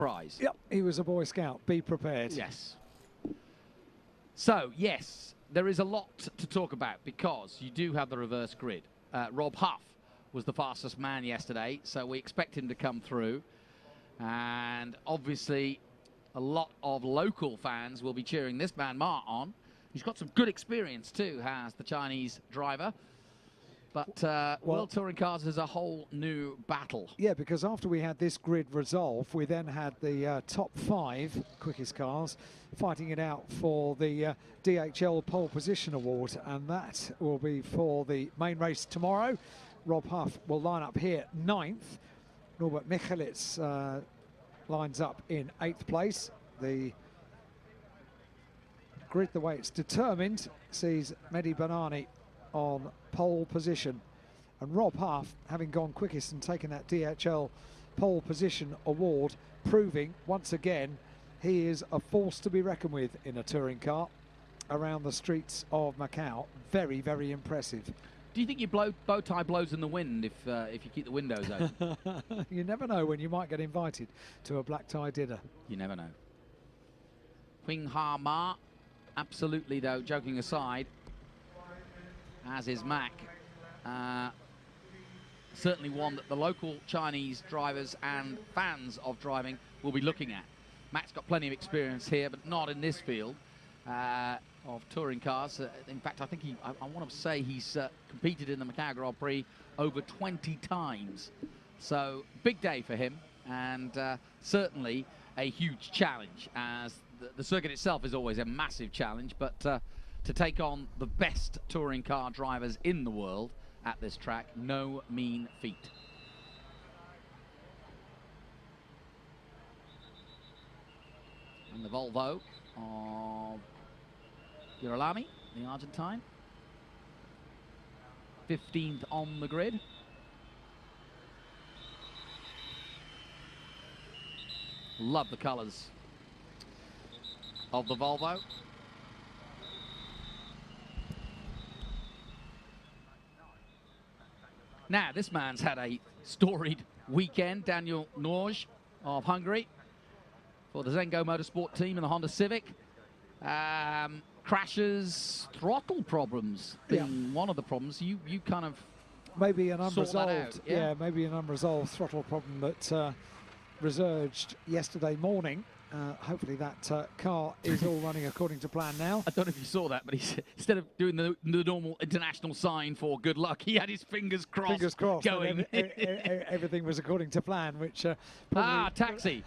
prize. Yep, he was a Boy Scout. Be prepared. Yes. So, yes, there is a lot to talk about because you do have the reverse grid. Rob Huff was the fastest man yesterday, so we expect him to come through. And obviously, a lot of local fans will be cheering this man Ma on. He's got some good experience too, has the Chinese driver. But World Touring Cars is a whole new battle. Yeah, because after we had this grid resolve, we then had the top 5 quickest cars fighting it out for the DHL Pole Position Award, and that will be for the main race tomorrow. Rob Huff will line up here 9th. Norbert Michelitz lines up in 8th place. The grid, the way it's determined, sees Mehdi Banani on pole position, and Rob Huff, having gone quickest and taken that DHL Pole Position Award, proving once again he is a force to be reckoned with in a touring car around the streets of Macau. Very, very impressive. Do you think your bow tie blows in the wind if you keep the windows open? You never know when you might get invited to a black tie dinner. You never know. Huing Ha Ma, absolutely though, joking aside, as is Mac. Certainly one that the local Chinese drivers and fans of driving will be looking at. Mac's got plenty of experience here, but not in this field of touring cars. In fact, I think I want to say he's competed in the Macau Grand Prix over 20 times. So, big day for him, and certainly a huge challenge, as the circuit itself is always a massive challenge, but to take on the best touring car drivers in the world at this track, no mean feat. And the Volvo of Girolami, the Argentine, 15th on the grid. Love the colours of the Volvo. Now, this man's had a storied weekend. Daniel Norge of Hungary for the Zengo Motorsport team in the Honda Civic. Crashes, throttle problems being one of the problems. You kind of maybe an unresolved, yeah, maybe an unresolved throttle problem that resurged yesterday morning. Hopefully that car is all running according to plan now. I don't know if you saw that, but instead of doing the normal international sign for good luck, he had his fingers crossed, going. Everything was according to plan, which taxi.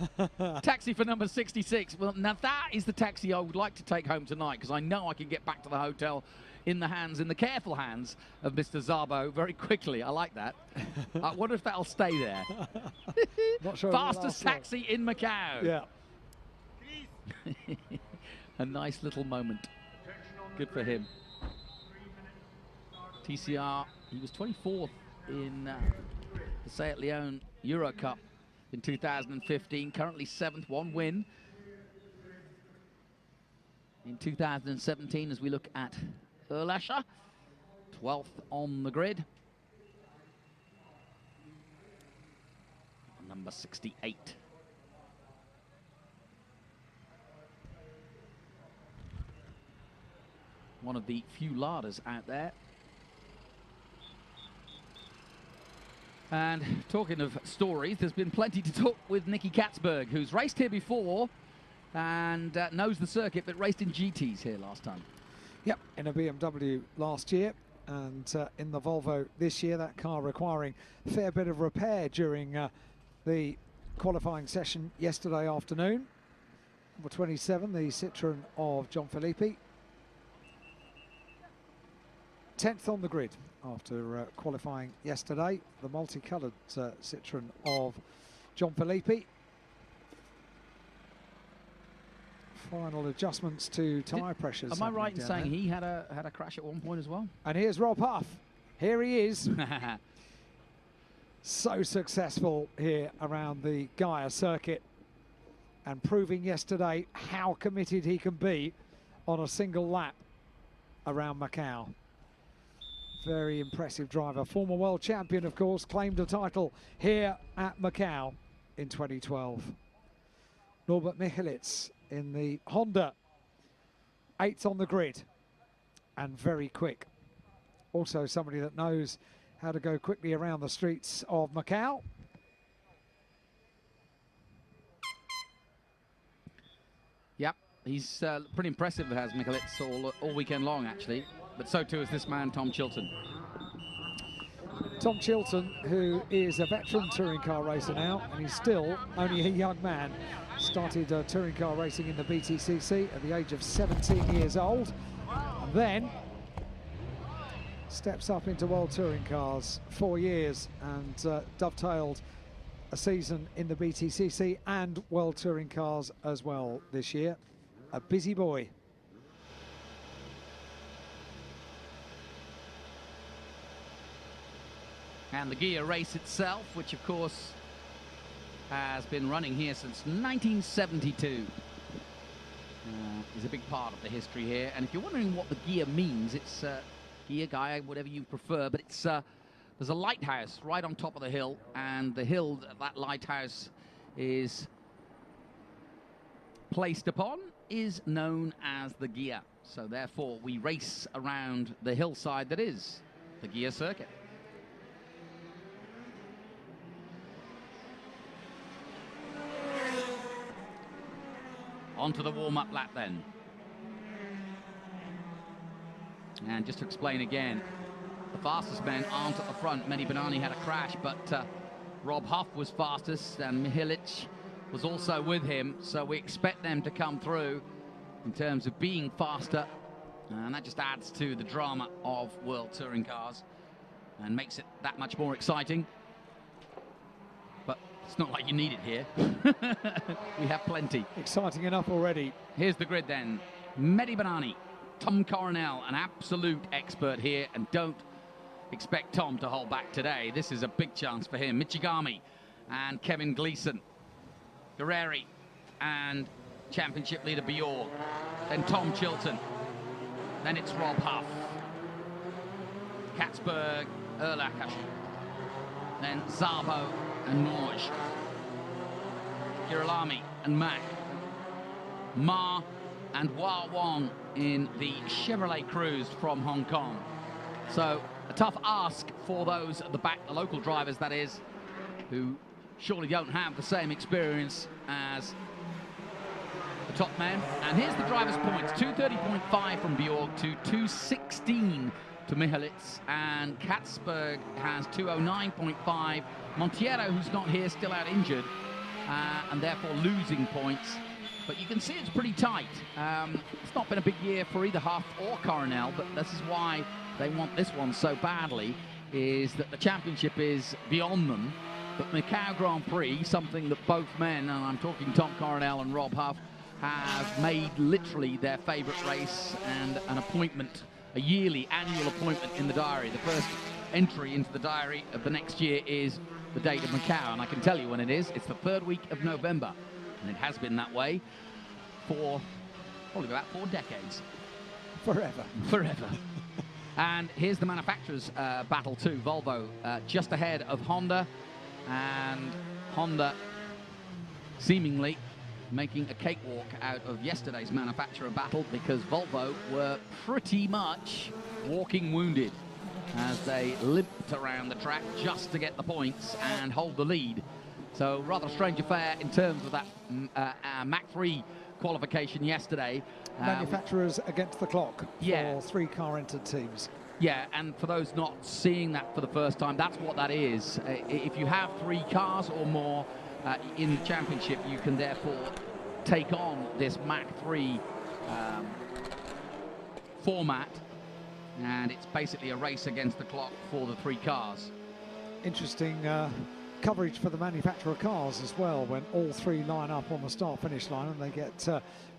Taxi for number 66. Well, now that is the taxi I would like to take home tonight, because I know I can get back to the hotel in the careful hands of Mr. Szabo very quickly. I like that. I wonder if that'll stay there. Not sure. Fastest taxi in Macau. Yeah. A nice little moment. Good for him. TCR, he was 24th in the Seat Leon Euro Cup in 2015. Currently 7th, 1 win. In 2017, as we look at Erlascher, 12th on the grid. Number 68. One of the few larders out there. And talking of stories, there's been plenty to talk with Nicky Katzberg, who's raced here before and knows the circuit, but raced in GTs here last time. Yep, in a BMW last year, and in the Volvo this year. That car requiring a fair bit of repair during the qualifying session yesterday afternoon. Number 27, the Citroën of John Philippi. 10th on the grid after qualifying yesterday. The multicoloured Citroën of John Philippi. Final adjustments to tyre pressures. Am I right in saying he had a crash at one point as well? And here's Rob Huff. Here he is. So successful here around the Gaia circuit, and proving yesterday how committed he can be on a single lap around Macau. Very impressive driver. Former world champion, of course, claimed a title here at Macau in 2012. Norbert Michelitz in the Honda, 8th on the grid and very quick. Also somebody that knows how to go quickly around the streets of Macau. Yep, he's pretty impressive, has Michelitz, all weekend long, actually. But so too is this man, Tom Chilton. Tom Chilton, who is a veteran touring car racer now, and he's still only a young man. Started touring car racing in the WTCC at the age of 17 years old, and then steps up into World Touring Cars, 4 years, and dovetailed a season in the WTCC and World Touring Cars as well this year. A busy boy. And the gear race itself, which of course has been running here since 1972, is a big part of the history here. And if you're wondering what the gear means, it's gear, guy, whatever you prefer, but it's there's a lighthouse right on top of the hill, and the hill that lighthouse is placed upon is known as the gear. So therefore we race around the hillside that is the gear circuit. Onto the warm-up lap then. And just to explain again, the fastest men aren't at the front. Mehdi Banani had a crash, but Rob Huff was fastest, and Mihalic was also with him. So we expect them to come through in terms of being faster. And that just adds to the drama of World Touring Cars and makes it that much more exciting. But it's not like you need it here. We have plenty. Exciting enough already. Here's the grid then. Mehdi Banani, Tom Coronel, an absolute expert here, and don't expect Tom to hold back today. This is a big chance for him. Michigami and Kevin Gleeson, Guerreri and championship leader Bjorg, then Tom Chilton, then it's Rob Huff, Katzberg, Erlacher, then Szabo and Norge, Girolami and Mack, Ma and Hua Wong in the Chevrolet Cruze from Hong Kong. So a tough ask for those at the back, the local drivers that is, who surely don't have the same experience as the top men. And here's the drivers' points: 230.5 from Bjorg to 216 to Mihalitz, and Katzberg has 209.5. Montiero, who's not here, still out injured, and therefore losing points. But you can see it's pretty tight. It's not been a big year for either Huff or Coronel, but this is why they want this one so badly, is that the championship is beyond them. But Macau Grand Prix, something that both men, and I'm talking Tom Coronel and Rob Huff, have made literally their favourite race and an appointment, a yearly annual appointment in the diary. The first entry into the diary of the next year is the date of Macau, and I can tell you when it is. It's the 3rd week of November, and it has been that way for probably about 4 decades. Forever. Forever. And here's the manufacturers' battle too. Volvo just ahead of Honda, and Honda seemingly making a cakewalk out of yesterday's manufacturer battle, because Volvo were pretty much walking wounded as they limped around the track just to get the points and hold the lead. So rather strange affair in terms of that Mach 3 qualification yesterday. Manufacturers against the clock for 3 car entered teams. Yeah, and for those not seeing that for the first time, that's what that is. If you have 3 cars or more in the championship, you can therefore take on this Mach 3 format, and it's basically a race against the clock for the 3 cars. Interesting coverage for the manufacturer cars as well, when all 3 line up on the start-finish line, and they get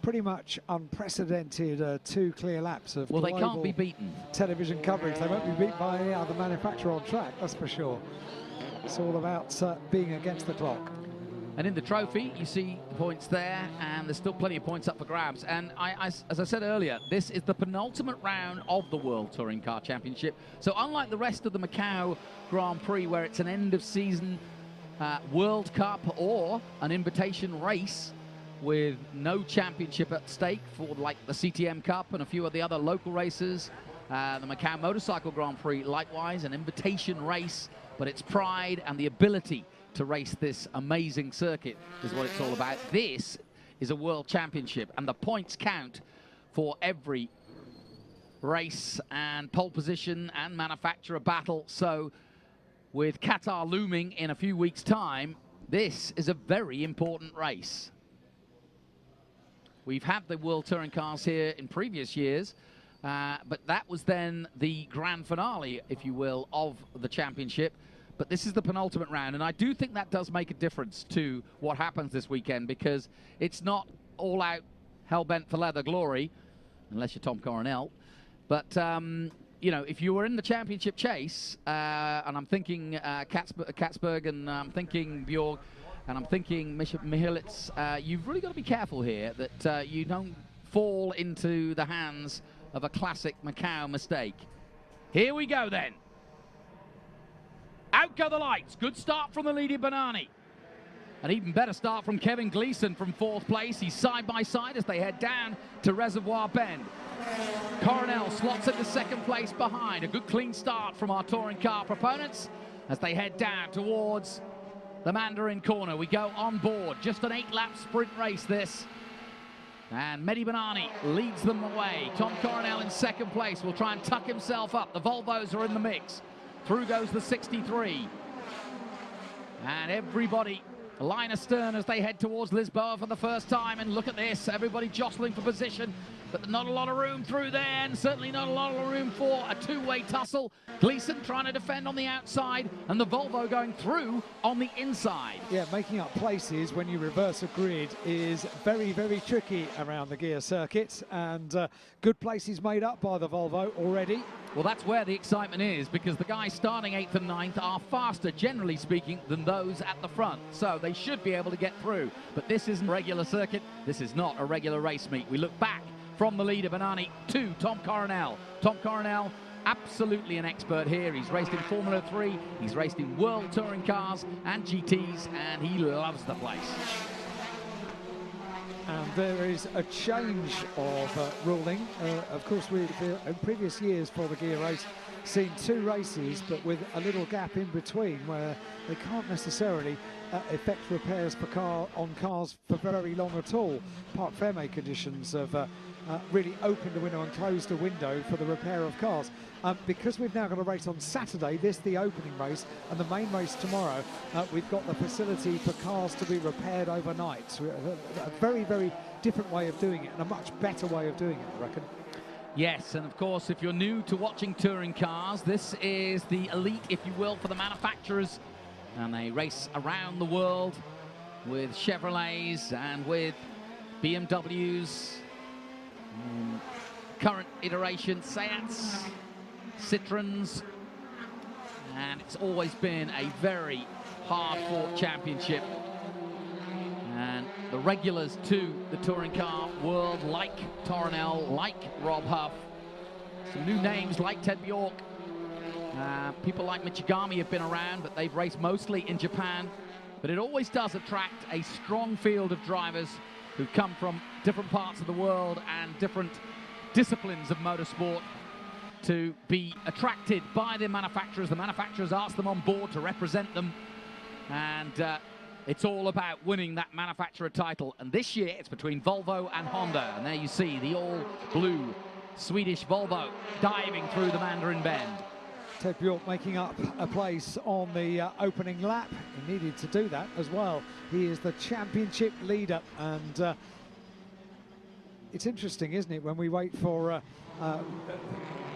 pretty much unprecedented 2 clear laps of they can't be beaten. Television coverage. They won't be beaten by any other manufacturer on track, that's for sure. It's all about being against the clock. And in the trophy, you see the points there, and there's still plenty of points up for grabs. And as I said earlier, this is the penultimate round of the World Touring Car Championship. So unlike the rest of the Macau Grand Prix, where it's an end-of-season World Cup or an invitation race, with no championship at stake for like the CTM Cup and a few of the other local races. The Macau Motorcycle Grand Prix, likewise, an invitation race, but its pride and the ability to race this amazing circuit is what it's all about. This is a world championship, and the points count for every race and pole position and manufacturer battle. So with Qatar looming in a few weeks' time, this is a very important race. We've had the World Touring Cars here in previous years, but that was then the grand finale, if you will, of the championship. But this is the penultimate round, and I do think that does make a difference to what happens this weekend, because it's not all out hell-bent for leather glory, unless you're Tom Coronel. But, you know, if you were in the championship chase, and I'm thinking Katzberg, and I'm thinking Bjorg, and I'm thinking Mihalitz, you've really got to be careful here that you don't fall into the hands of a classic Macau mistake. Here we go then. Out go the lights. Good start from the leader Banani. An even better start from Kevin Gleeson from 4th place. He's side by side as they head down to Reservoir Bend. Coronel slots into 2nd place behind. A good clean start from our touring car proponents as they head down towards the Mandarin corner. We go on board. Just an 8-lap sprint race this. And Mehdi Banani leads them away. Tom Coronel in 2nd place will try and tuck himself up. The Volvos are in the mix. Through goes the 63. And everybody line astern as they head towards Lisboa for the first time. And look at this, everybody jostling for position, but not a lot of room through there, and certainly not a lot of room for a two-way tussle. Gleeson trying to defend on the outside, and the Volvo going through on the inside. Yeah, making up places when you reverse a grid is very, very tricky around the gear circuit, and good places made up by the Volvo already. Well, that's where the excitement is, because the guys starting 8th and 9th are faster, generally speaking, than those at the front. So they should be able to get through. But this isn't a regular circuit. This is not a regular race meet. We look back from the leader, Banani, to Tom Coronel. Tom Coronel, absolutely an expert here. He's raced in Formula 3. He's raced in World Touring Cars and GTs, and he loves the place. And there is a change of ruling. Of course, we've in previous years for the gear race seen 2 races, but with a little gap in between where they can't necessarily effect repairs for cars for very long at all. Parc Fermé conditions have really opened the window and closed the window for the repair of cars. Because we've now got a race on Saturday, this the opening race, and the main race tomorrow, we've got the facility for cars to be repaired overnight. So a very, very different way of doing it, and a much better way of doing it, I reckon. Yes, and of course, if you're new to watching touring cars, this is the elite, if you will, for the manufacturers. And they race around the world with Chevrolets and with BMWs, current iteration Seats, Citroens, and it's always been a very hard-fought championship. And the regulars to the touring car world, like Coronel, like Rob Huff, some new names like Ted Bjork. People like Michigami have been around, but they've raced mostly in Japan. But it always does attract a strong field of drivers who come from different parts of the world and different disciplines of motorsport to be attracted by the manufacturers. The manufacturers ask them on board to represent them, and it's all about winning that manufacturer title. And this year it's between Volvo and Honda, and there you see the all-blue Swedish Volvo diving through the Mandarin Bend. Ted Bjork making up a place on the opening lap. He needed to do that as well. He is the championship leader, and it's interesting, isn't it, when we wait for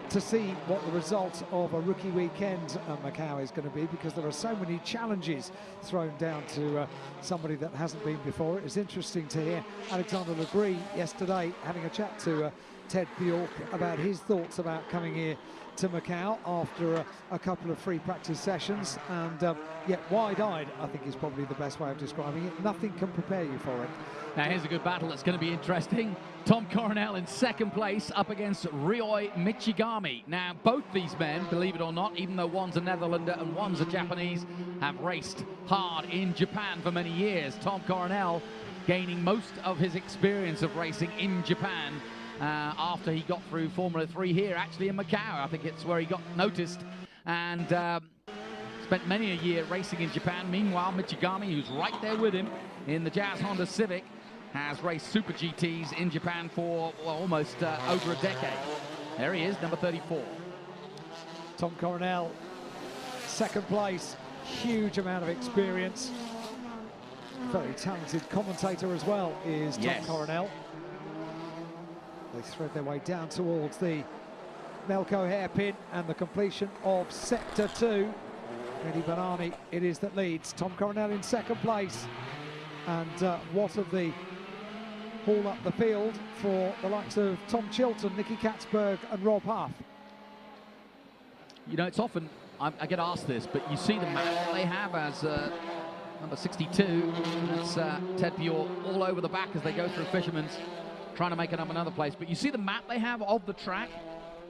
to see what the result of a rookie weekend at Macau is going to be, because there are so many challenges thrown down to somebody that hasn't been before. It was interesting to hear Alexander Legris yesterday having a chat to Ted Bjork about his thoughts about coming here to Macau after a couple of free practice sessions, and yet wide-eyed, I think, is probably the best way of describing it. Nothing can prepare you for it. Now here's a good battle that's going to be interesting. Tom Coronel in 2nd place up against Ryoi Michigami. Now both these men, believe it or not, even though one's a Netherlander and one's a Japanese, have raced hard in Japan for many years. Tom Coronel gaining most of his experience of racing in Japan after he got through Formula 3 here, actually in Macau. I think it's where he got noticed and spent many a year racing in Japan. Meanwhile, Michigami, who's right there with him in the Jazz Honda Civic, has raced Super GTs in Japan for almost over a decade. There he is, number 34. Tom Coronel, second place, huge amount of experience. Very talented commentator as well is Tom Coronel. They thread their way down towards the Melco hairpin and the completion of Sector 2. Eddie Banani it is that leads. Tom Coronel in second place. And what of the haul up the field for the likes of Tom Chilton, Nicky Katzberg and Rob Huff? You know, it's often, I get asked this, but you see the map they have as number 62. That's Ted Bjork all over the back as they go through Fisherman's, trying to make it up another place. But you see the map they have of the track.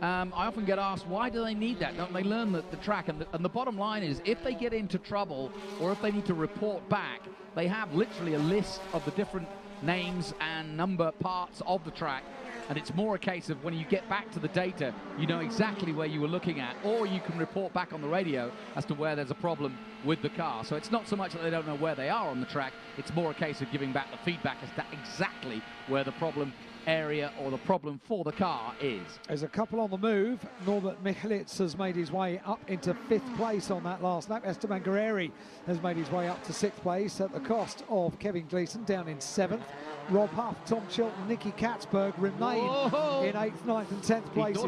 I often get asked, why do they need that? Don't they learn the track? And the bottom line is, if they get into trouble or if they need to report back, they have literally a list of the different names and number parts of the track. And it's more a case of when you get back to the data, you know exactly where you were looking at, or you can report back on the radio as to where there's a problem with the car. So it's not so much that they don't know where they are on the track, it's more a case of giving back the feedback as to exactly where the problem area or the problem for the car is. There's a couple on the move. Norbert Michelitz has made his way up into 5th place on that last lap. Esteban Guerreri has made his way up to 6th place at the cost of Kevin Gleeson down in 7th. Rob Huff, Tom Chilton, Nicky Katzberg remain in 8th, 9th and 10th places.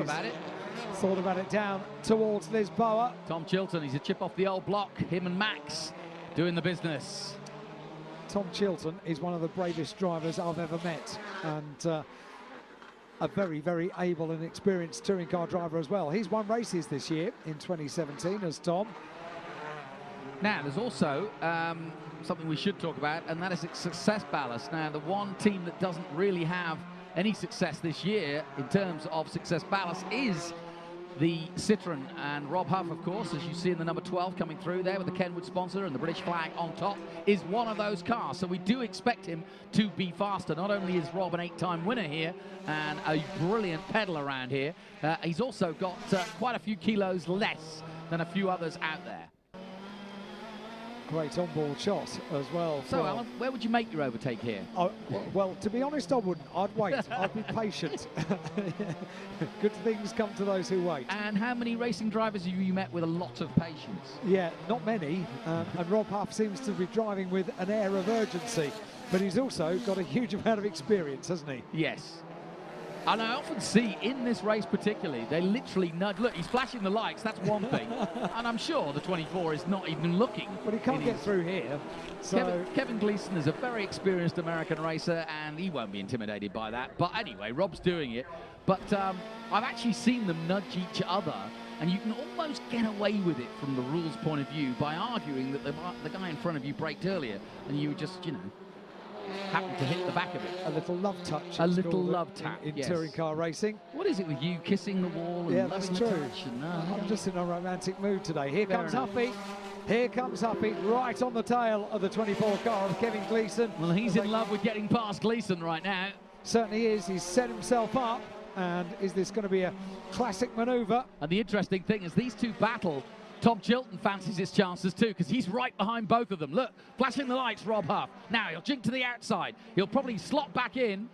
Thought about it down towards Lisboa. Tom Chilton, he's a chip off the old block. Him and Max doing the business. Tom Chilton is one of the bravest drivers I've ever met, and a very, very able and experienced touring car driver as well. He's won races this year in 2017 as Tom. Now, there's also something we should talk about, and that is success ballast. Now, the one team that doesn't really have any success this year in terms of success ballast is the Citroën, and Rob Huff, of course, as you see in the number 12 coming through there with the Kenwood sponsor and the British flag on top, is one of those cars. So we do expect him to be faster. Not only is Rob an 8-time winner here and a brilliant pedal around here, he's also got quite a few kilos less than a few others out there. Great onboard shot as well. So, Alan, where would you make your overtake here? Well, to be honest, I wouldn't. I'd wait. I'd be patient. Good things come to those who wait. And how many racing drivers have you met with a lot of patience? Yeah, not many. And Rob Huff seems to be driving with an air of urgency. But he's also got a huge amount of experience, hasn't he? Yes. And I often see in this race particularly, they literally nudge. Look, he's flashing the lights, that's one thing. And I'm sure the 24 is not even looking. But he can't get through here. So Kevin Gleeson is a very experienced American racer, and he won't be intimidated by that. But anyway, Rob's doing it. But I've actually seen them nudge each other, and you can almost get away with it from the rules point of view by arguing that the guy in front of you braked earlier, and you just, you know, happened to hit the back of it. A little love touch. A little love tap in touring car racing. What is it with you kissing the wall and loving the touch? I'm just in a romantic mood today. Here comes Huffy. Here comes Huffy right on the tail of the 24 car of Kevin Gleeson. Well, he's in love with getting past Gleeson right now. Certainly is. He's set himself up. And is this going to be a classic manoeuvre? And the interesting thing is these two battle. Tom Chilton fancies his chances too, because he's right behind both of them. Look, flashing the lights, Rob Huff. Now he'll jink to the outside. He'll probably slot back in.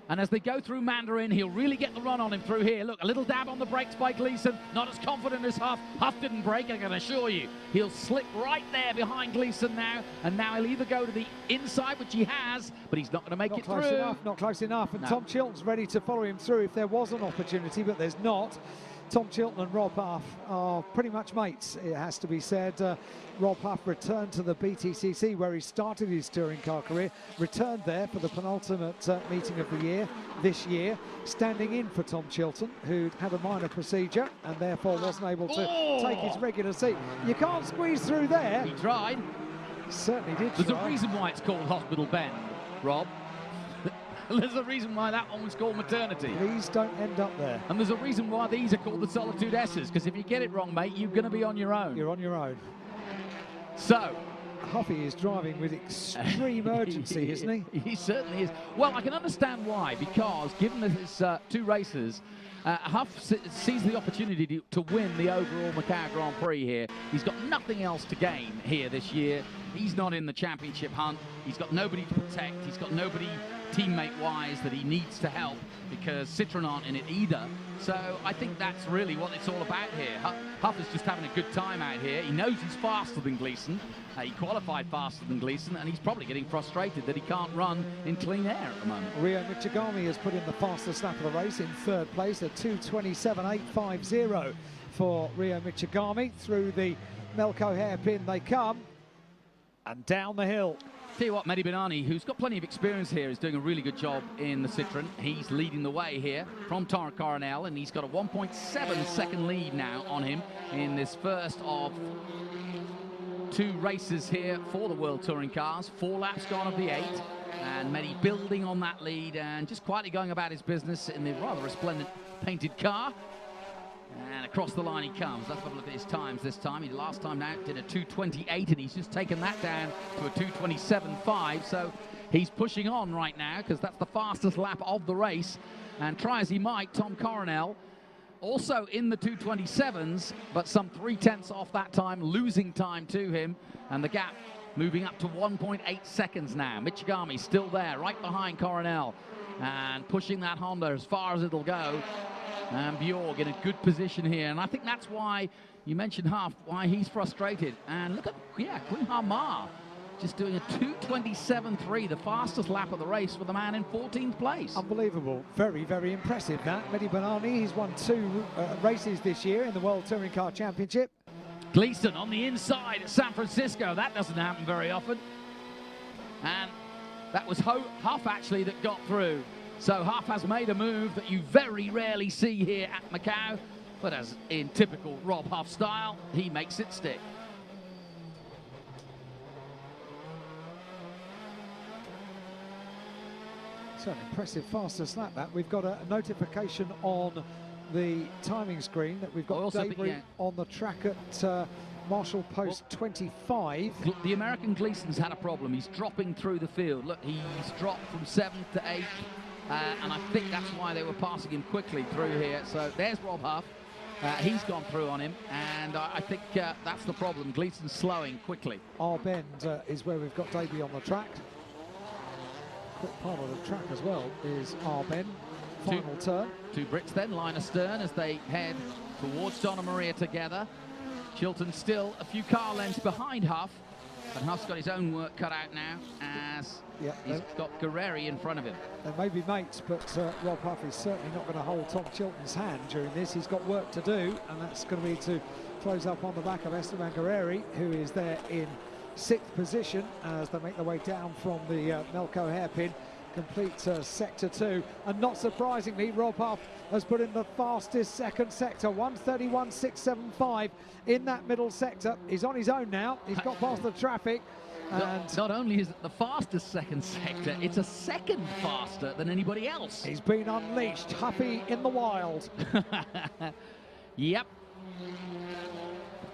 And as they go through Mandarin, he'll really get the run on him through here. Look, a little dab on the brakes by Gleeson. Not as confident as Huff. Huff didn't brake, I can assure you. He'll slip right there behind Gleeson now. And now he'll either go to the inside, which he has, but he's not going to make it through. Not close enough. And Tom Chilton's ready to follow him through if there was an opportunity, but there's not. Tom Chilton and Rob Huff are pretty much mates, it has to be said. Rob Huff returned to the WTCC where he started his touring car career, returned there for the penultimate meeting of the year, this year, standing in for Tom Chilton, who'd had a minor procedure and therefore wasn't able to take his regular seat. You can't squeeze through there. He tried. He certainly did There's a reason why it's called Hospital Bend, Rob. There's a reason why that one was called Maternity. Please don't end up there. And there's a reason why these are called the Solitude S's, because if you get it wrong, mate, you're going to be on your own. You're on your own. So, Huffy is driving with extreme urgency, isn't he? He certainly is. Well, I can understand why, because given his 2 races, Huff sees the opportunity to win the overall Macau Grand Prix here. He's got nothing else to gain here this year. He's not in the championship hunt. He's got nobody to protect. He's got nobody teammate-wise that he needs to help, because Citroën aren't in it either. So I think that's really what it's all about here. Huff is just having a good time out here. He knows he's faster than Gleeson. He qualified faster than Gleeson, and he's probably getting frustrated that he can't run in clean air at the moment. Ryo Michigami has put in the fastest lap of the race in 3rd place, a 2:27.850 for Ryo Michigami. Through the Melco hairpin they come, and down the hill. Tell you what, Mehdi Benani, who's got plenty of experience here, is doing a really good job in the Citroën. He's leading the way here from Tom Coronel, and he's got a 1.7 second lead now on him in this first of 2 races here for the World Touring Cars. 4 laps gone of the 8, and Mehdi building on that lead and just quietly going about his business in the rather resplendent painted car. And across the line he comes. Let's have a look at his times this time. He last time out did a 2:28, and he's just taken that down to a 2:27.5. So he's pushing on right now, because that's the fastest lap of the race. And try as he might, Tom Coronel also in the 2:27s, but some 3/10 off that time, losing time to him. And the gap moving up to 1.8 seconds now. Michigami still there, right behind Coronel, and pushing that Honda as far as it'll go. And Bjorg in a good position here, and I think that's why you mentioned Huff, why he's frustrated. And look at, Quinn Hamar just doing a 2:27.3, the fastest lap of the race, with the man in 14th place. Unbelievable. Very, very impressive, that. Mehdi Benani, he's won 2 races this year in the World Touring Car Championship. Gleeson on the inside at San Francisco. That doesn't happen very often. And that was Huff actually that got through. So Huff has made a move that you very rarely see here at Macau, but as in typical Rob Huff style, he makes it stick. So an impressive fastest lap that. We've got a notification on the timing screen that we've got debris on the track at Marshall Post 25. The American Gleeson's had a problem. He's dropping through the field. Look, he's dropped from 7th to 8th. And I think that's why they were passing him quickly through here. So there's Rob Huff. He's gone through on him, and I think that's the problem. Gleeson's slowing quickly. Our bend is where we've got debris on the track. Quick part of the track as well is our bend. Final turn. 2 Brits then, line astern, as they head towards Donna Maria together. Chilton still a few car lengths behind Huff, and Huff's got his own work cut out now, as he's got Guerreri in front of him. They may be mates, but Rob Huff is certainly not going to hold Tom Chilton's hand during this. He's got work to do, and that's going to be to close up on the back of Esteban Guerreri, who is there in 6th position as they make their way down from the Melco hairpin. Complete sector 2, and not surprisingly, Rob Huff has put in the fastest second sector, 1:31.675 in that middle sector. He's on his own now. He's got past the traffic. And not only is it the fastest second sector, it's a second faster than anybody else. He's been unleashed. Huffy in the wild. Yep.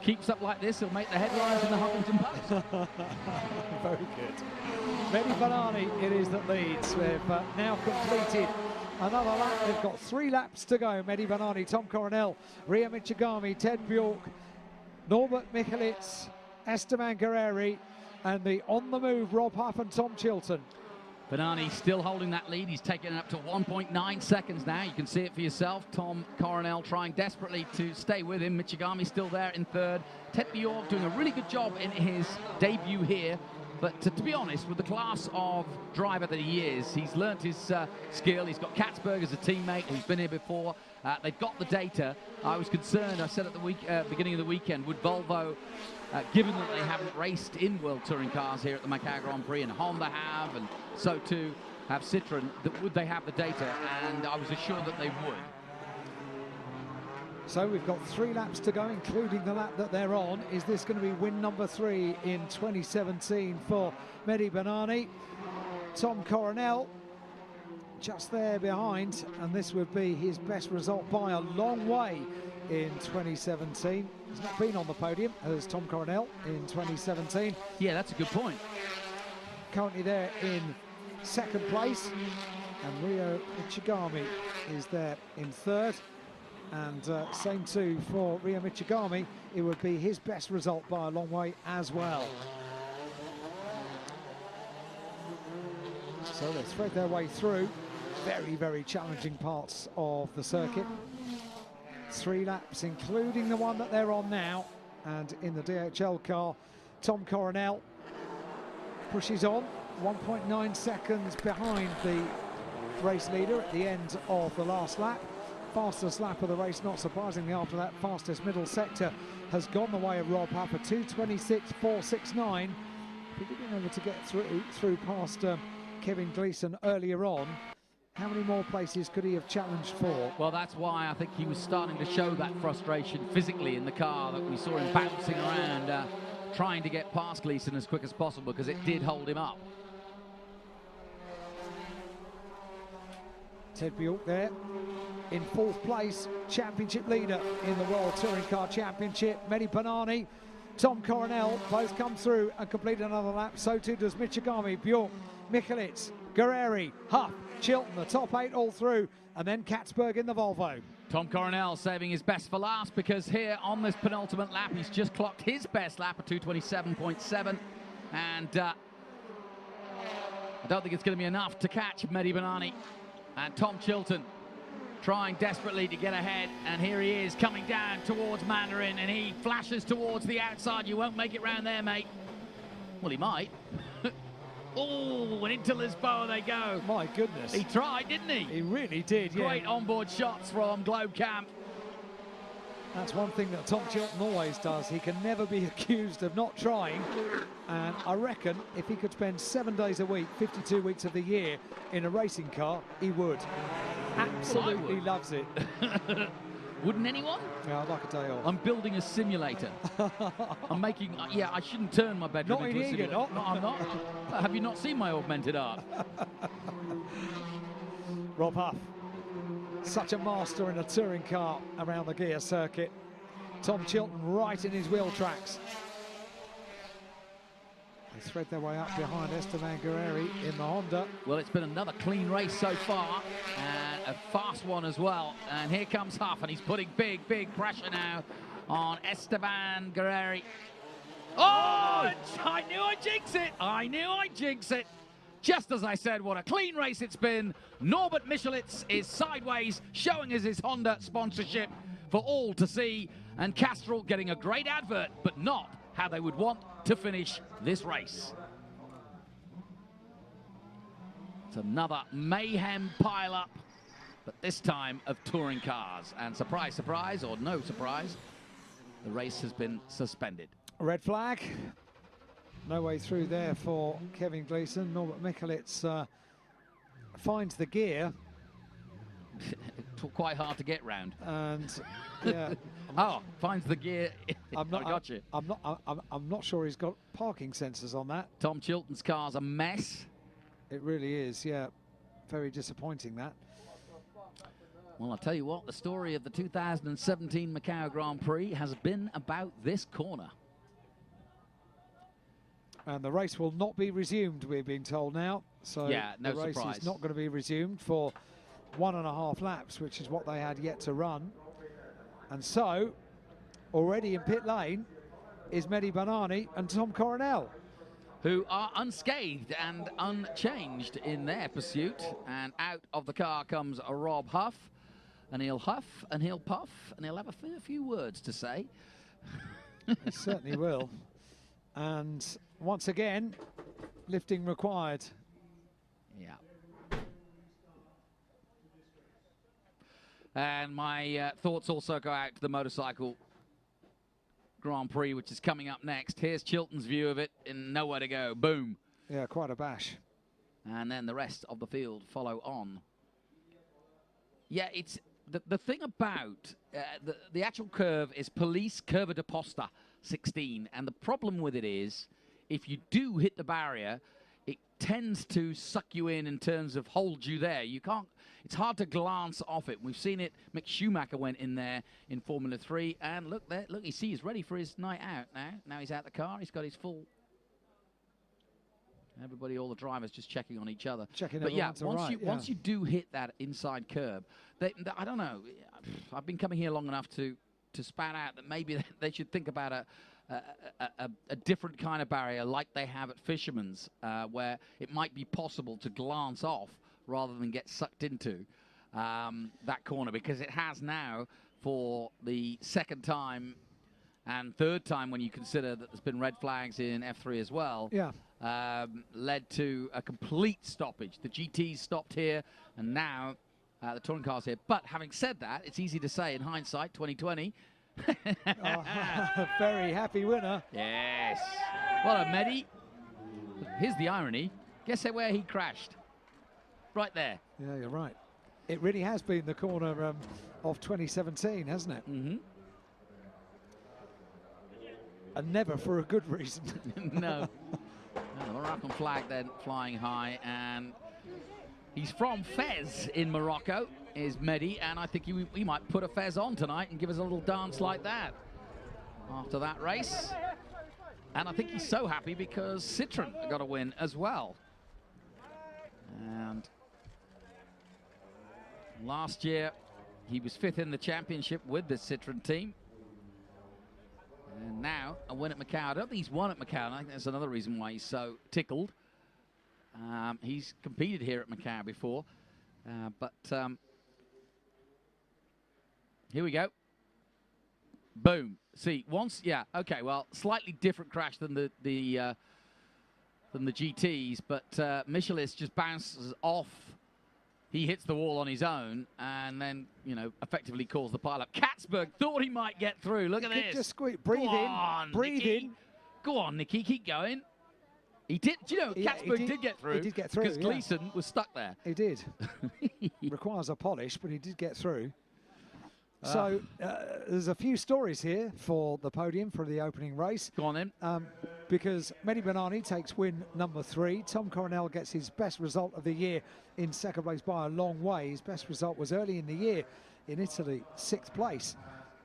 Keeps up like this, he'll make the headlines in the Huffington Post. Very good. Mehdi Benani it is that leads. We've now completed another lap. They've got 3 laps to go. Mehdi Benani, Tom Coronel, Ryo Michigami, Ted Bjork, Norbert Michelitz, Esteban Guerreri, and the on-the-move Rob Huff and Tom Chilton. Benani still holding that lead. He's taken it up to 1.9 seconds now. You can see it for yourself. Tom Coronel trying desperately to stay with him. Michigami still there in 3rd. Ted Bjork doing a really good job in his debut here. But to be honest, with the class of driver that he is, he's learnt his skill. He's got Katzberg as a teammate who's been here before. They've got the data. I was concerned, I said at the beginning of the weekend, would Volvo, given that they haven't raced in World Touring Cars here at the Macau Grand Prix, and Honda have, and so too have Citroën, that would they have the data? And I was assured that they would. So we've got 3 laps to go, including the lap that they're on. Is this going to be win number 3 in 2017 for Mehdi Benani? Tom Coronel just there behind, and this would be his best result by a long way in 2017. He's not been on the podium as Tom Coronel in 2017. Yeah, that's a good point. Currently there in second place, and Ryo Michigami is there in third. And same too for Ryo Michigami. It would be his best result by a long way as well. So they thread their way through very, very challenging parts of the circuit. 3 laps, including the one that they're on now. And in the DHL car, Tom Coronel pushes on, 1.9 seconds behind the race leader at the end of the last lap. Fastest lap of the race, not surprisingly, after that fastest middle sector has gone the way of Rob Hupper, 2:26.469. If he'd been able to get through past Kevin Gleeson earlier on, how many more places could he have challenged for? Well, that's why I think he was starting to show that frustration physically in the car, that we saw him bouncing around, trying to get past Gleeson as quick as possible, because it did hold him up. Ted Bjork there in 4th place, championship leader in the World Touring Car Championship. Mehdi Banani, Tom Coronel both come through and complete another lap. So too does Michigami, Bjork, Michelitz, Guerreri, Huff, Chilton, the top 8 all through, and then Katzberg in the Volvo. Tom Coronel saving his best for last, because here on this penultimate lap, he's just clocked his best lap at 2:27.7, and I don't think it's going to be enough to catch Mehdi Banani. And Tom Chilton trying desperately to get ahead, and here he is coming down towards Mandarin, and he flashes towards the outside. You won't make it round there, mate. Well, he might. Oh, and into Lisboa they go. My goodness. He tried, didn't he? He really did, yeah. Great onboard shots from Globe Camp. That's one thing that Tom Chilton always does. He can never be accused of not trying. And I reckon if he could spend 7 days a week, 52 weeks of the year in a racing car, he would. Absolutely would. Loves it. Wouldn't anyone? Yeah, I'd like a day off. I'm building a simulator. I'm making, yeah, I shouldn't turn my bedroom Not into in a ENG, simulator. not. No, I'm not. Have you not seen my augmented art? Rob Huff, such a master in a touring car around the gear circuit. Tom Chilton right in his wheel tracks. They thread their way up behind Esteban Guerreri in the Honda. Well, it's been another clean race so far, and a fast one as well. And here comes Huff, and he's putting big, big pressure now on Esteban Guerreri. Oh, I knew I'd jinx it. I knew I'd jinx it. Just as I said, what a clean race it's been. Norbert Michelitz is sideways, showing us his Honda sponsorship for all to see. And Castrol getting a great advert, but not how they would want to finish this race. It's another mayhem pile-up, but this time of touring cars. And surprise, surprise, or no surprise, the race has been suspended. Red flag. No way through there for Kevin Gleeson. Norbert Michelitz finds the gear. Quite hard to get round. And yeah. Finds the gear. I got you. I'm not sure he's got parking sensors on that. Tom Chilton's car's a mess. It really is, yeah. Very disappointing, that. Well, I'll tell you what, the story of the 2017 Macau Grand Prix has been about this corner. And the race will not be resumed, we're being told now. So yeah, no the race surprise. is not going to be resumed for 1.5 laps, which is what they had yet to run. And so, already in pit lane is Mehdi Banani and Tom Coronel, who are unscathed and unchanged in their pursuit. And out of the car comes a Rob Huff, and he'll huff and he'll puff and he'll have a fair few words to say. He certainly will. And once again, lifting required. Yeah. And my thoughts also go out to the motorcycle Grand Prix, which is coming up next. Here's Chilton's view of it in nowhere to go. Boom. Yeah, quite a bash. And then the rest of the field follow on. Yeah, it's the thing about the actual curve is Police Curva de Posta 16. And the problem with it is, if you do hit the barrier, it tends to suck you in terms of hold you there. You can't. It's hard to glance off it. We've seen it. Mick Schumacher went in there in Formula 3, and look there. Look, he's ready for his night out now. Now he's out the car. He's got his full. Everybody, all the drivers, just checking on each other. But yeah, once you do hit that inside curb, I don't know. I've been coming here long enough to spat out that maybe they should think about a different kind of barrier like they have at Fisherman's, where it might be possible to glance off rather than get sucked into that corner, because it has now, for the second time and third time when you consider that there's been red flags in F3 as well, led to a complete stoppage. The GT's stopped here, and now the touring car's here. But having said that, it's easy to say in hindsight, 2020. Very happy winner. Yes. Well, Mehdi. Here's the irony. Guess where he crashed? Right there. Yeah, you're right. It really has been the corner of 2017, hasn't it? Mm-hmm. And never for a good reason. No. The Moroccan flag then flying high, and he's from Fez in Morocco, is Mehdi, and I think he might put a Fez on tonight and give us a little dance like that after that race. And I think he's so happy because Citroën got a win as well. And last year, he was 5th in the championship with the Citroën team. And now a win at Macau. I don't think he's won at Macau, and I think that's another reason why he's so tickled. He's competed here at Macau before, but here we go. Boom. See, once, yeah, okay. Well, slightly different crash than the GTs, but Michelis just bounces off. He hits the wall on his own, and then, you know, effectively calls the pile up. Katzberg thought he might get through. Look at this. Just squeeze. Breathe in. Breathe in. Go on, Nicky. Keep going. He did. Do you know, Katzberg did get through. He did get through, because Gleeson was stuck there. He did. Requires a polish, but he did get through. So there's a few stories here for the podium for the opening race. Go on then. Because Mehdi Benani takes win number 3. Tom Coronel gets his best result of the year in second place by a long way. His best result was early in the year in Italy, 6th place.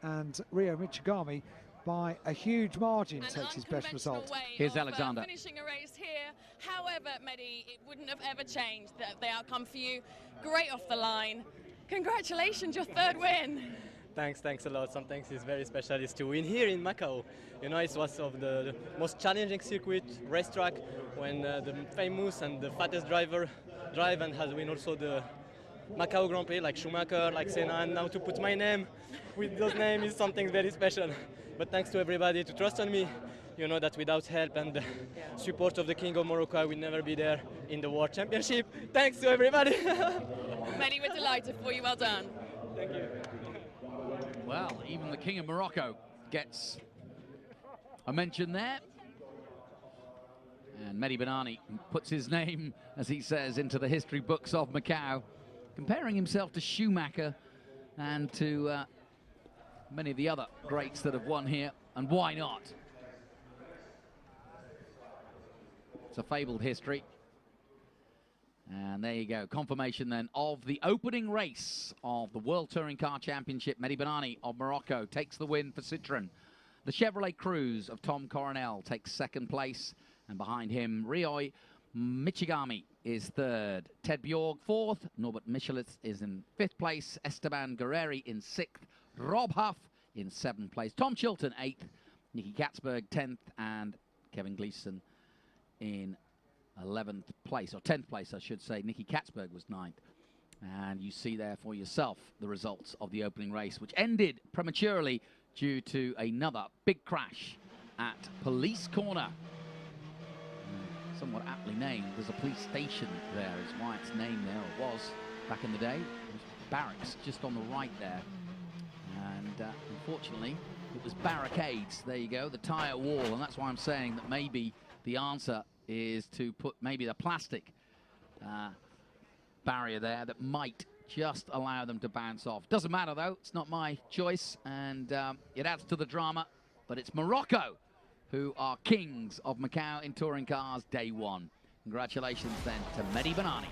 And Rio Michigami, by a huge margin, takes his best result. Here's Alexander. Finishing a race here. However, Mehdi, it wouldn't have ever changed the outcome for you. Great off the line. Congratulations, your 3rd win. Thanks a lot. Sometimes it's very special is to win here in Macau. You know, it was of the most challenging circuit, racetrack, when the famous and the fattest driver drive and has win also the Macau Grand Prix, like Schumacher, like Senna, and now to put my name with those names is something very special. But thanks to everybody to trust on me. You know that without help and the support of the King of Morocco, I would never be there in the World Championship. Thanks to everybody. Mehdi, we're delighted for you. Well done. Thank you. Well, even the King of Morocco gets a mention there. And Mehdi Benani puts his name, as he says, into the history books of Macau, comparing himself to Schumacher and to many of the other greats that have won here. And why not? It's a fabled history. And there you go, confirmation then of the opening race of the World Touring Car Championship. Mehdi Benani of Morocco takes the win for Citroën. The Chevrolet Cruze of Tom Coronel takes 2nd place, and behind him, Rio Michigami is 3rd. Ted Bjorg 4th, Norbert Michelis is in 5th place, Esteban Guerreri in 6th, Rob Huff in 7th place, Tom Chilton 8th, Nicky Katzberg 10th, and Kevin Gleeson in 11th place, or 10th place, I should say. Nicky Katzberg was 9th. And you see there for yourself the results of the opening race, which ended prematurely due to another big crash at Police Corner. Somewhat aptly named. There's a police station there, is why it's named there. It was back in the day. It was barracks just on the right there. And unfortunately, it was barricades. There you go, the tyre wall. And that's why I'm saying that maybe the answer is to put maybe the plastic barrier there that might just allow them to bounce off. Doesn't matter though, it's not my choice, and it adds to the drama, but it's Morocco who are kings of Macau in touring cars day 1. Congratulations then to Mehdi Banani.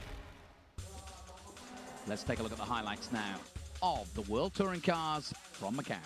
Let's take a look at the highlights now of the World Touring Cars from Macau.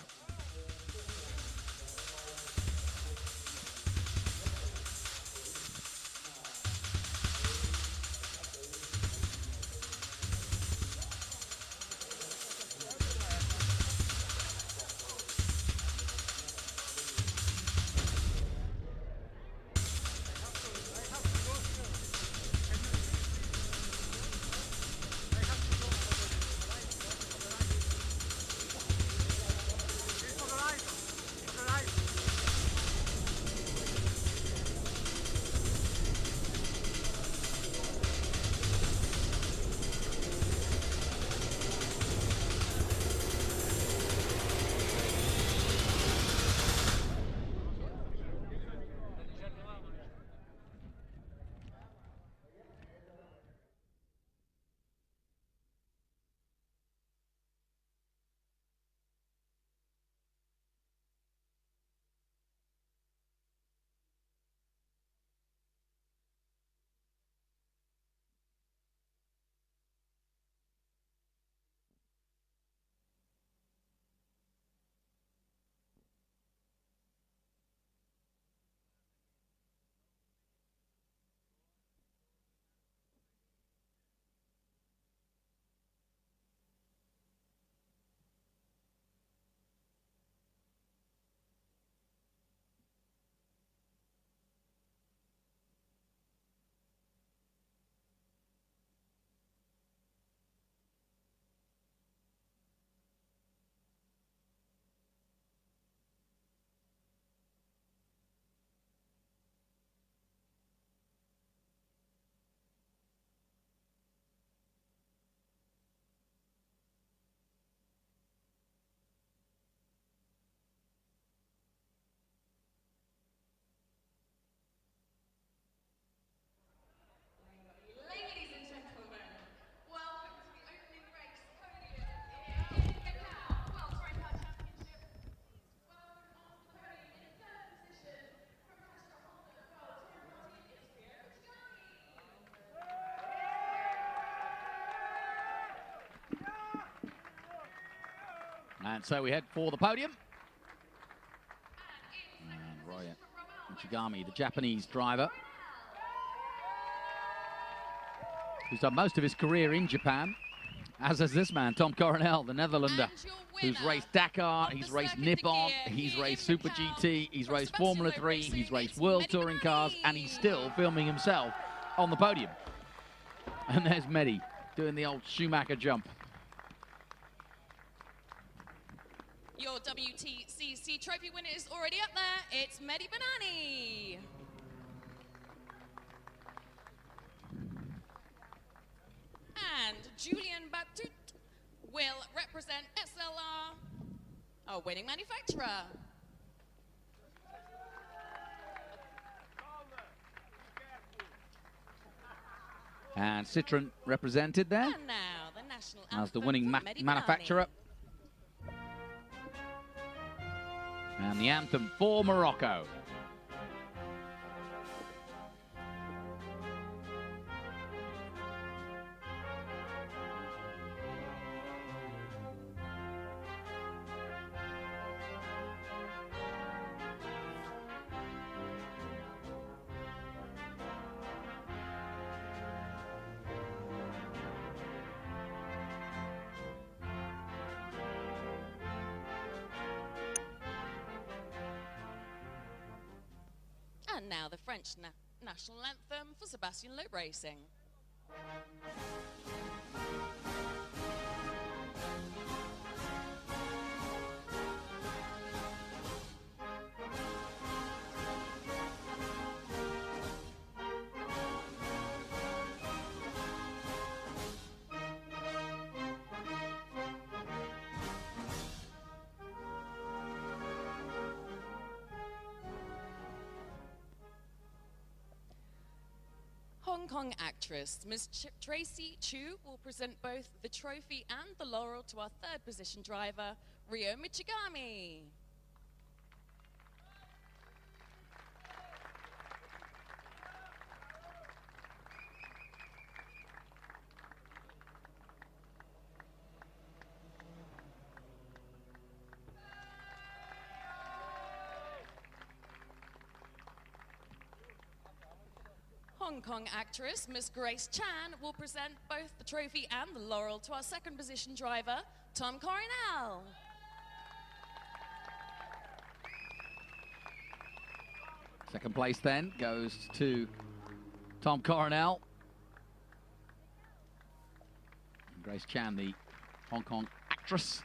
And so we head for the podium. And Ryoya Michigami, the Japanese driver, who's done most of his career in Japan, as has this man, Tom Coronel, the Netherlander, who's raced Dakar, he's raced Nippon, he's raced Super GT, he's raced Formula 3, he's raced World Touring Cars, and he's still filming himself on the podium. And there's Mehdi doing the old Schumacher jump. Your WTCC trophy winner is already up there. It's Mehdi Banani. And Julian Batut will represent SLR, our winning manufacturer. And Citroën represented there. And now the national as the anthem winning for Mehdi manufacturer. And the anthem for Morocco. And now the French national anthem for Sébastien Loeb Racing. Hong Kong actress Ms. Tracy Chu will present both the trophy and the laurel to our third position driver, Ryo Michigami. Hong Kong actress Miss Grace Chan will present both the trophy and the laurel to our second position driver, Tom Coronel. Second place then goes to Tom Coronel. Grace Chan, the Hong Kong actress,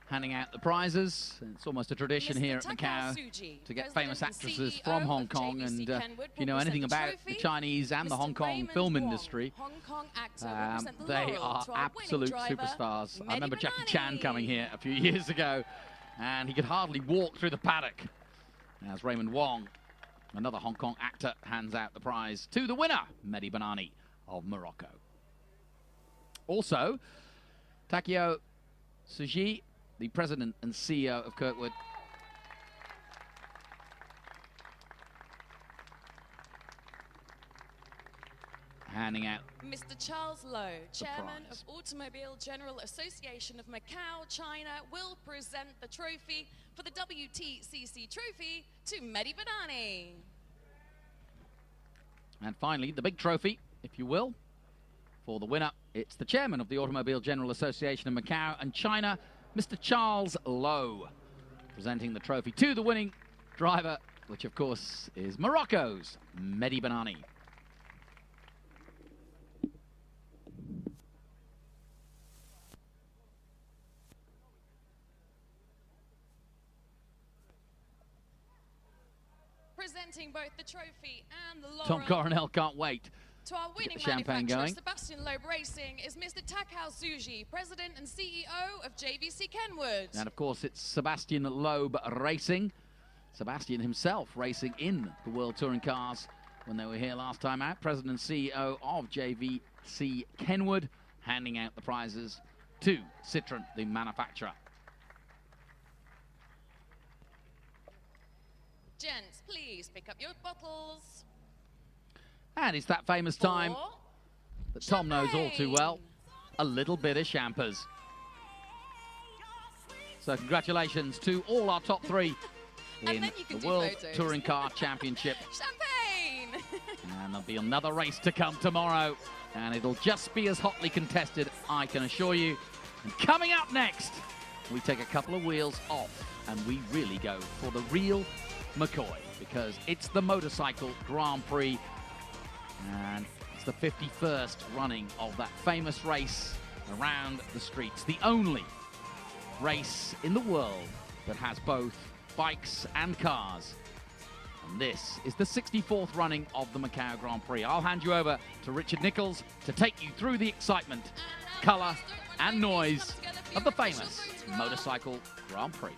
handing out the prizes. It's almost a tradition here at Macau to get famous actresses from Hong Kong. And if you know anything about the Chinese and the Hong Kong film industry, they are absolute superstars. I remember Jackie Chan coming here a few years ago, and he could hardly walk through the paddock. As Raymond Wong, another Hong Kong actor, hands out the prize to the winner, Mehdi Banani of Morocco. Also, Takeo Tsuji, the president and CEO of Kirkwood, handing out Mr. Charles Lowe, Chairman of Automobile General Association of Macau, China, will present the trophy for the WTCC trophy to Mehdi Banani. And finally, the big trophy, if you will, for the winner. It's the chairman of the Automobile General Association of Macau and China, Mr. Charles Lowe, presenting the trophy to the winning driver, which of course is Morocco's Mehdi Banani. Presenting both the trophy and the laurel. Tom Coronel can't wait To our winning champagne manufacturer, going. Sebastian Loeb Racing, is Mr. Takao Tsuji, President and CEO of JVC Kenwood. And of course, it's Sebastian Loeb Racing. Sebastian himself racing in the World Touring Cars when they were here last time out. President and CEO of JVC Kenwood, handing out the prizes to Citroën, the manufacturer. Gents, please pick up your bottles. And it's that famous time that Tom knows all too well, a little bit of champers. So congratulations to all our top three in the World Touring Car Championship. Champagne! And there'll be another race to come tomorrow, and it'll just be as hotly contested, I can assure you. And coming up next, we take a couple of wheels off, and we really go for the real McCoy, because it's the Motorcycle Grand Prix, and it's the 51st running of that famous race around the streets. The only race in the world that has both bikes and cars. And this is the 64th running of the Macau Grand Prix. I'll hand you over to Richard Nichols to take you through the excitement, colour and noise of the famous Motorcycle Grand Prix.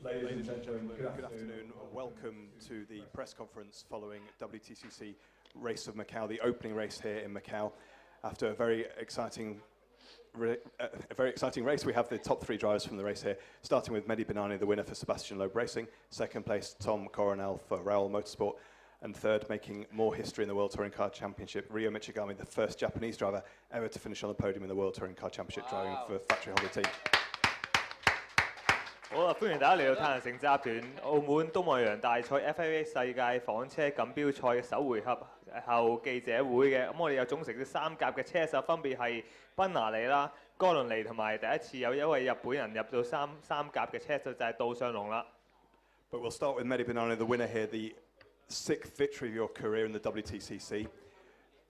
Ladies and gentlemen, good afternoon. Welcome to the press conference following WTCC Race of Macau, the opening race here in Macau. After a very exciting race, we have the top three drivers from the race here, starting with Mehdi Benani, the winner for Sebastian Loeb Racing, second place Tom Coronel for Raoul Motorsport, and third, making more history in the World Touring Car Championship, Ryo Michigami, the first Japanese driver ever to finish on the podium in the World Touring Car Championship, driving for Factory Honda Team. 好啊！歡迎大家嚟到泰能城集團澳門東望洋大賽 FIA 世界房車錦標賽嘅首回合後記者會嘅。咁我哋有總成績三甲嘅車手分別係賓拿利啦、哥倫尼同埋第一次有一位日本人入到三甲嘅車手就係杜尚龍啦。But we'll start with Mehdi Benani, the winner here, the sixth victory of your career in the WTCC,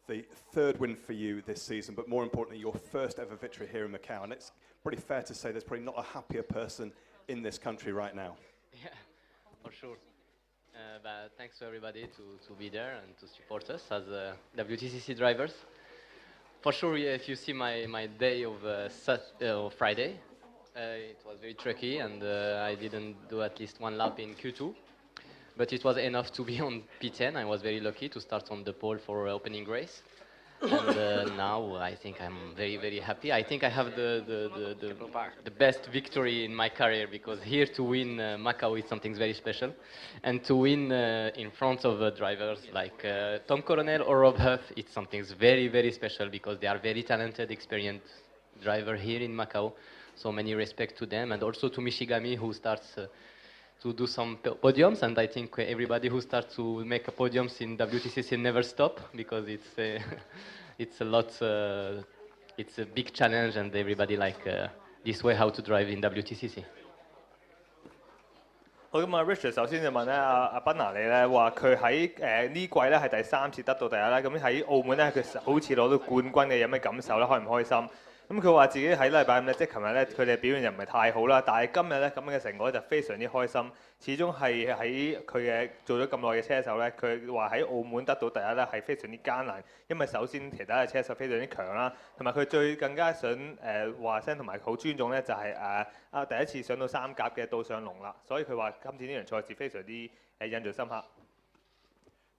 the third win for you this season, but more importantly, your first ever victory here in Macau. And it's pretty fair to say there's probably not a happier person in this country right now. Yeah, for sure. But thanks to everybody to be there and to support us as WTCC drivers. For sure, if you see my day of Friday, it was very tricky and I didn't do at least one lap in Q2. But it was enough to be on P10. I was very lucky to start on the pole for opening race. And now I think I'm very, very happy. I think I have the best victory in my career because here to win Macau is something very special. And to win in front of drivers like Tom Coronel or Rob Huff, it's something very, very special because they are very talented, experienced driver here in Macau. So many respect to them and also to Michigami who starts to do some podiums, and I think everybody who starts to make podiums in WTCC never stop because it's a lot, it's a big challenge, and everybody like this way how to drive in WTCC. 好咁啊 ，Richard 首先就問咧阿賓拿利咧話佢喺呢季咧係第三次得到第一啦，咁喺澳門咧佢好似攞到冠軍嘅，有咩感受咧？開唔開心？咁佢話自己喺禮拜五咧，即係琴日咧，佢哋表現又唔係太好啦，但係今日咧咁嘅成果就非常之開心。始終係喺佢嘅做咗咁耐嘅車手咧，佢話喺澳門得到第一咧係非常之艱難，因為首先其他嘅車手非常之強啦，同埋佢最更加想話聲同埋好尊重咧就係第一次上到三甲嘅杜尚龍啦，所以佢話今次呢場賽事非常之印象深刻。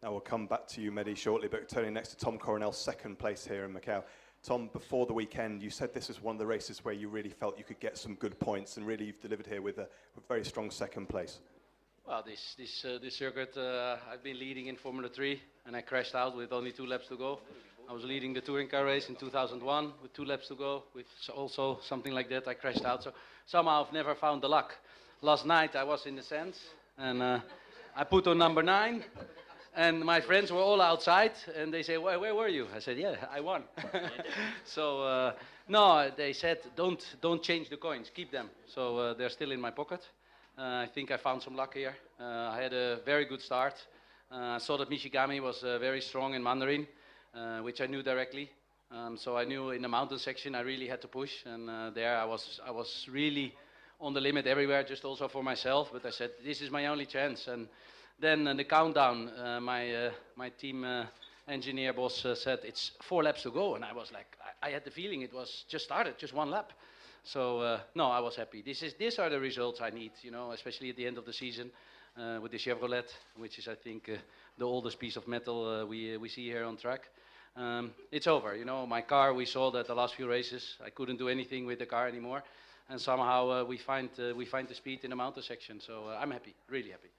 Now we'll come back to you, Mehdi, shortly, but turning next to Tom Coronel, second place here in Macau. Tom, before the weekend, you said this was one of the races where you really felt you could get some good points, and really you've delivered here with a very strong second place. Well, this circuit, I've been leading in Formula 3, and I crashed out with only 2 laps to go. I was leading the touring car race in 2001 with 2 laps to go, with also something like that. I crashed out, so somehow I've never found the luck. Last night I was in the sands, and I put on number 9. And my friends were all outside, and they say, where were you? I said, yeah, I won. So, no, they said, don't change the coins, keep them. So they're still in my pocket. I think I found some luck here. I had a very good start. I saw that Michigami was very strong in Mandarin, which I knew directly. So I knew in the mountain section I really had to push, and there I was really on the limit everywhere, just also for myself. But I said, this is my only chance. And then the countdown, my team engineer boss said it's 4 laps to go, and I was like, I had the feeling it was just started, just 1 lap. So no, I was happy. These are the results I need, you know, especially at the end of the season. with the Chevrolet, which is, I think, the oldest piece of metal we see here on track. It's over, you know. My car, we saw that the last few races, I couldn't do anything with the car anymore, and somehow we find the speed in the mountain section. So I'm happy, really happy.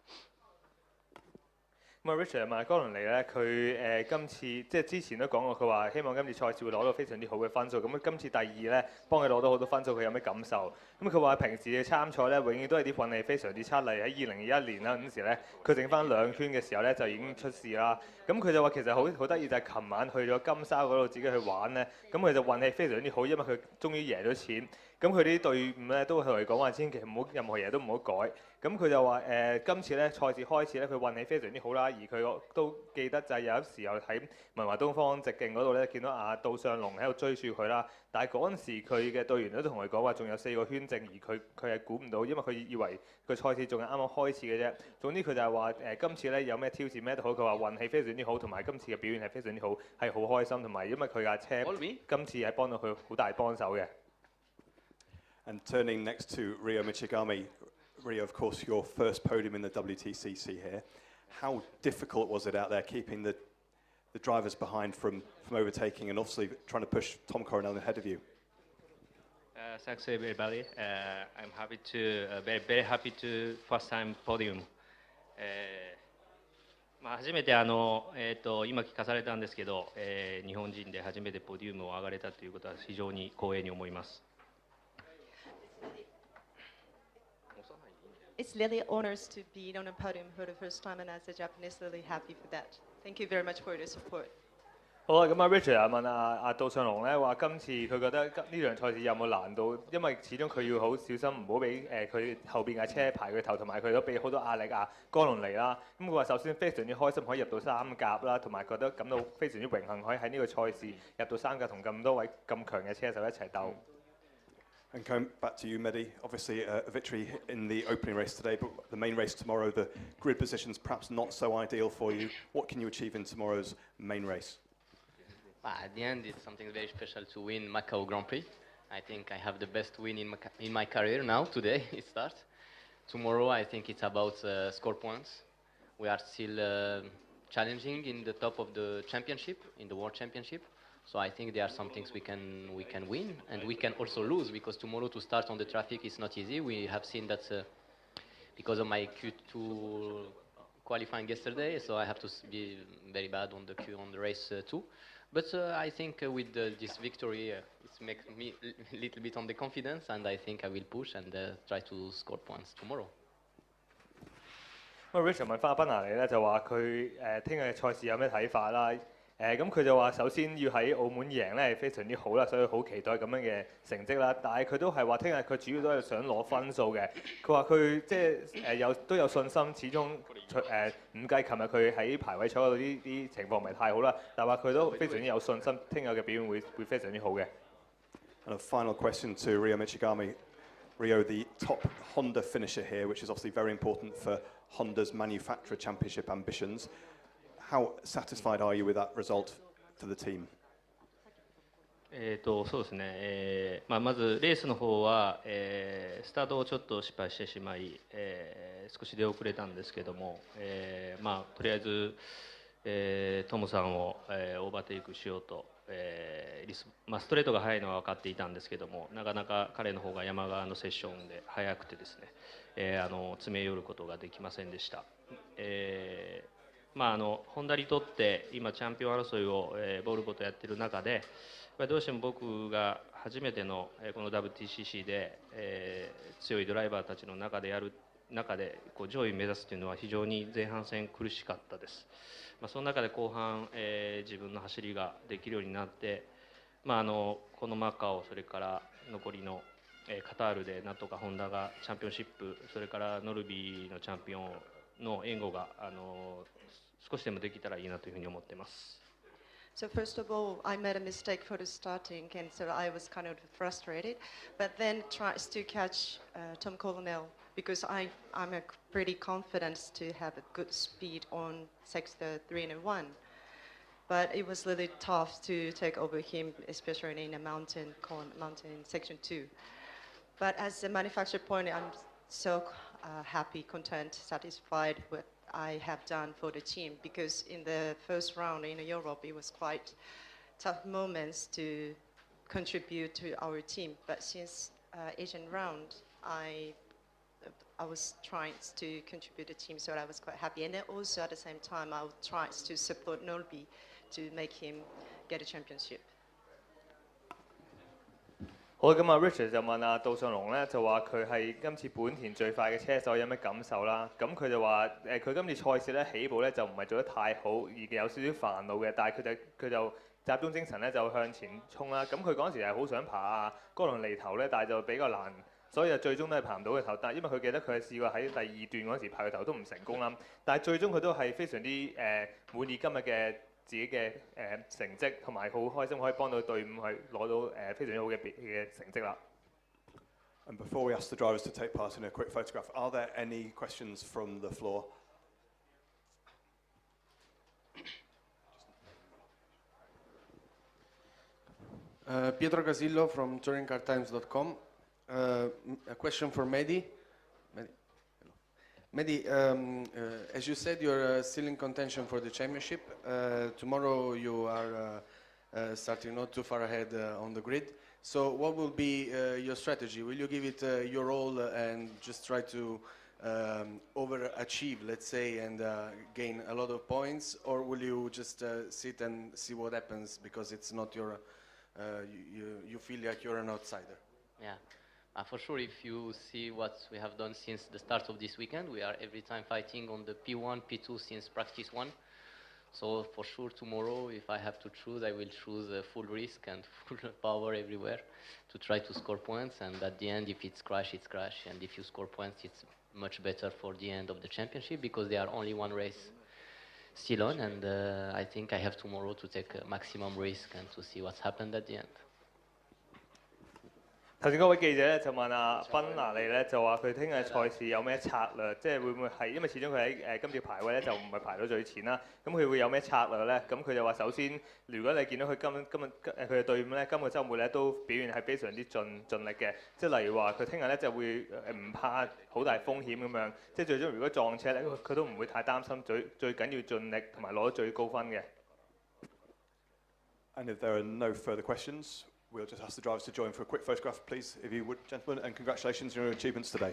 咁啊 Richard 問哥倫尼咧，佢今次即係之前都講過，佢話希望今次賽事會攞到非常之好嘅分數。咁今次第二咧，幫佢攞到好多分數，佢有咩感受？咁佢話平時嘅參賽咧，永遠都係啲運氣非常之差。例如喺2021年啦嗰陣時咧，佢剩翻2圈嘅時候咧就已經出事啦。咁佢就話其實好得意就係琴晚去咗金沙嗰度自己去玩咧，咁佢就運氣非常之好，因為佢終於贏咗錢。咁佢啲隊伍咧都同佢講話，千祈唔好任何嘢都唔好改。咁佢就話今次咧賽事開始咧，佢運氣非常之好啦。而佢都記得就係有時候喺文華東方直徑嗰度咧，見到杜尚龍喺度追住佢啦。但係嗰陣時佢嘅隊員都同佢講話，仲有4個圈剩，而佢係估唔到，因為佢以為個賽事仲係啱啱開始嘅啫。總之佢就係話今次咧有咩挑戰咩都好，佢話運氣非常之好，同埋今次嘅表現係非常之好，係好開心，同埋因為佢架車今次係幫到佢好大幫手嘅。And turning next to Ryo Michigami, Ryo, of course, your first podium in the WTCC here. How difficult was it out there keeping the drivers behind from overtaking and obviously trying to push Tom Coronel ahead of you? Thanks everybody. I'm happy to very happy to first time podium. 初めて今聞かされたんですけど、日本人で初めてポディウムを上がれたということは非常に光栄に思います。It's really honors to be on a podium for the first time, and as a Japanese, really happy for that. Thank you very much for your support. 好啊，咁Richard 問杜尚龍咧話，今次佢覺得呢場賽事有冇難度？因為始終佢要好小心，唔好俾佢後邊嘅車排佢頭，同埋佢都俾好多壓力哥倫尼啦。咁佢話首先非常之開心可以入到3甲啦，同埋覺得感到非常之榮幸可以喺呢個賽事入到3甲，同咁多位咁強嘅車手一齊鬥。And going back to you, Mehdi, obviously a victory in the opening race today, but the main race tomorrow, the grid positions perhaps not so ideal for you. What can you achieve in tomorrow's main race? At the end, it's something very special to win Macau Grand Prix. I think I have the best win in my career now, today it starts. Tomorrow, I think it's about score points. We are still challenging in the top of the championship, in the World Championship. So I think there are some things we can win, and we can also lose, because tomorrow to start on the traffic is not easy. We have seen that because of my Q2 qualifying yesterday, so I have to be very bad on the race too. But I think with this victory, it makes me a little bit on the confidence, and I think I will push and try to score points tomorrow. Richard 問翻賓拿尼咧，就話佢聽日嘅賽事有咩睇法啦？咁佢就話首先要喺澳門贏咧係非常之好啦，所以好期待咁樣嘅成績啦。但係佢都係話聽日佢主要都係想攞分數嘅。佢話佢即係都有信心，始終唔計琴日佢喺排位賽嗰度啲情況唔係太好啦，但係話佢都非常之有信心，聽日嘅表現會非常之好嘅。And a final question to Ryo Michigami. Ryo, the top Honda finisher here, which is obviously very important for Honda's manufacturer championship ambitions. How satisfied are you with that result for the team? そうですね、まずレースの方は、スタートをちょっと失敗してしまい、少し出遅れたんですけども、とりあえず、トムさんを、オーバーテイクしようと、ストレートが速いのは分かっていたんですけども、なかなか彼の方が山側のセッションで速くてですね、詰め寄ることができませんでした。ホンダにとって今チャンピオン争いを、ボルボとやっている中でどうしても僕が初めての、この WTCC で、強いドライバーたちの中でやる中で上位を目指すというのは非常に前半戦苦しかったです。その中で後半、自分の走りができるようになって、このマカオそれから残りの、カタールでなんとかホンダがチャンピオンシップそれからノルビーのチャンピオンの援護が少しでもできたらいいなというふうに思っています。So first of all, I made a mistake for the starting, and so I was kind of frustrated. But then tries to catch Tom Coronel because I'm pretty confident to have a good speed on sector 3 and 1. But it was really tough to take over him, especially in a mountain section 2. But as a manufacturer point, happy, content, satisfied with I have done for the team, because in the first round in Europe it was quite tough moments to contribute to our team. But since Asian round, I was trying to contribute to the team, so I was quite happy. And then also at the same time, I tried to support Nolby to make him get a championship. 好，咁啊 Richard 就問杜尚龍咧，就話佢係今次本田最快嘅車手，有咩感受啦？咁佢就話佢今次賽事咧起步咧就唔係做得太好，而有少少煩惱嘅，但係佢就集中精神咧就向前衝啦。咁佢嗰陣時係好想爬哥倫尼頭咧，但係就比較難，所以就最終都係爬唔到嘅頭。但係因為佢記得佢係試過喺第2段嗰陣時爬個頭都唔成功啦。但係最終佢都係非常之滿意今日嘅自己嘅成績，同埋好開心可以幫到隊伍去攞到非常之好嘅成績啦。And before we ask the drivers to take part in a quick photograph, are there any questions from the floor? Pietro Casillo from touringcartimes.com. A question for Mehdi. Mehdi, as you said, you're still in contention for the championship. Tomorrow you are starting not too far ahead on the grid. So what will be your strategy? Will you give it your all and just try to overachieve, let's say, and gain a lot of points? Or will you just sit and see what happens because it's not your, you feel like you're an outsider? Yeah. For sure, if you see what we have done since the start of this weekend, we are every time fighting on the P1, P2 since practice 1. So for sure tomorrow, if I have to choose, I will choose full risk and full power everywhere to try to score points. And at the end, if it's crash, it's crash. And if you score points, it's much better for the end of the championship because there are only one race still on. And I think I have tomorrow to take a maximum risk and to see what's happened at the end. 頭先嗰位記者咧就問賓拿利咧就話佢聽日賽事有咩策略，即係會唔會係因為始終佢喺今次排位咧就唔係排到最前啦，咁佢會有咩策略咧？咁佢就話首先，如果你見到佢今日佢嘅隊伍咧今個週末咧都表現係非常之盡力嘅，即係例如話佢聽日咧就會唔怕好大風險咁樣，即係最終如果撞車咧佢都唔會太擔心，最緊要盡力同埋攞最高分嘅。And if there are no further questions, we'll just ask the drivers to join for a quick photograph, please, if you would, gentlemen, and congratulations on your achievements today.